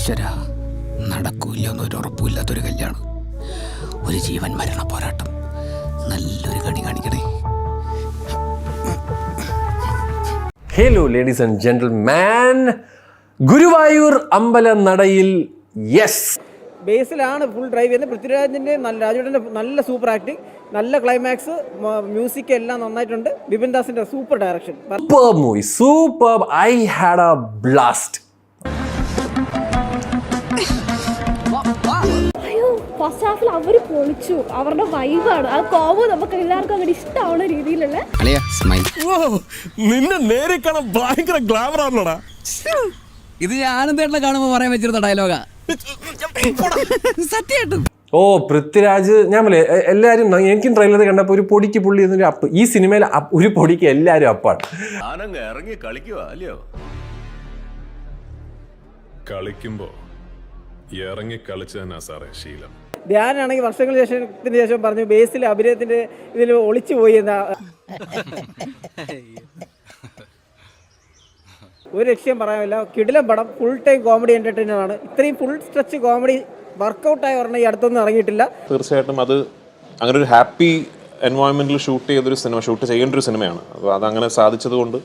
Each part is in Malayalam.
ഈശ്വര, നടക്കൂല്ലെന്നൊരു ഉറപ്പില്ലാത്തൊരു കല്യാണം, ഒരു ജീവൻ മരണ പോരാട്ടം, നല്ലൊരു കണി കാണിക്കണേ. Hello ladies and gentleman, Guruvayur അമ്പല നടയിൽ യെസ് ബേസിലാണ് ഫുൾ ഡ്രൈവ് ചെയ്യുന്നത്. പൃഥ്വിരാജിൻ്റെ രാജുവിൻ്റെ നല്ല സൂപ്പർ ആക്ടിങ്, നല്ല ക്ലൈമാക്സ്, മ്യൂസിക് എല്ലാം നന്നായിട്ടുണ്ട്. ബിപിൻ ദാസിൻ്റെ super direction. Super movie, super. I had a blast. First ഹാഫിൽ അവർ പൊളിച്ചു. അവരുടെ വൈബാണ്, ആ കോമ്പോ നമുക്ക് എല്ലാവർക്കും അങ്ങനെ ഇഷ്ടമാവുന്ന രീതിയിലുള്ള. നിന്നെ നേരെ കാണാൻ ഭയങ്കര ഗ്ലാമർ ആണല്ലോടാ. ഇത് ആനന്ദേട്ടനെ കാണുമ്പോൾ പറയാൻ വെച്ചിരുന്ന ഡയലോഗാ, സത്യമായിട്ടും. ഓ പൃഥ്വിരാജ്, ഞാൻ എല്ലാവരും എനിക്കും ട്രെയിലർ കണ്ടപ്പോൾ ഒരു പൊടിക്ക് പുള്ളി എന്നൊരു അപ്പ്. ഈ സിനിമയിൽ ഒരു പൊടിക്ക് എല്ലാവരും അപ്പാണ്. ഇറങ്ങി കളിക്കുക അല്ലയോ? കളിക്കുമ്പോ ഇറങ്ങി കളിച്ചു തന്നെ സാറേ ശീലം. ധ്യാനാണെങ്കിൽ വർഷങ്ങൾക്ക് ശേഷം പറഞ്ഞു ബേസിൽ അഭിനയത്തിന്റെ ഇതിൽ ഒളിച്ചു പോയി എന്ന ഒരു ലക്ഷ്യം പറയാനില്ല. കിടിലം പടം, ഫുൾ ടൈം കോമഡി എന്റർടൈനർ ആണ്. ഇത്രയും ഫുൾ സ്ട്രെച്ച് കോമഡി വർക്കൗട്ടായി പറഞ്ഞാൽ ഈ അടുത്തൊന്നും ഇറങ്ങിയിട്ടില്ല. തീർച്ചയായിട്ടും അത് അങ്ങനെ ഒരു ഹാപ്പി എൻവയോൺമെന്റിൽ ഷൂട്ട് ചെയ്തൊരു സിനിമ, ഷൂട്ട് ചെയ്യേണ്ട ഒരു സിനിമയാണ്. അപ്പോൾ അതങ്ങനെ സാധിച്ചത് കൊണ്ട്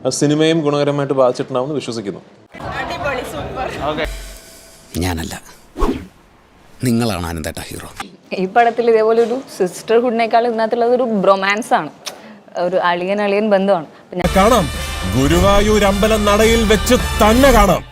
ആ സിനിമയും ഗുണകരമായിട്ട് ബാധിച്ചിട്ടുണ്ടാവുമെന്ന് വിശ്വസിക്കുന്നു. ഞാനല്ല, നിങ്ങളാണ് ആനന്ദേട്ട ഹീറോ. ഈ പടത്തിൽ ഇതേപോലെ ഒരു സിസ്റ്റർഹുഡിനേക്കാൾ ഇതിനകത്തുള്ളത് ഒരു ബ്രൊമാൻസ് ആണ്, ഒരു അളിയൻ ബന്ധമാണ്. കാണാം, ഗുരുവായൂർ അമ്പലം നടയിൽ വെച്ച് തന്നെ കാണാം.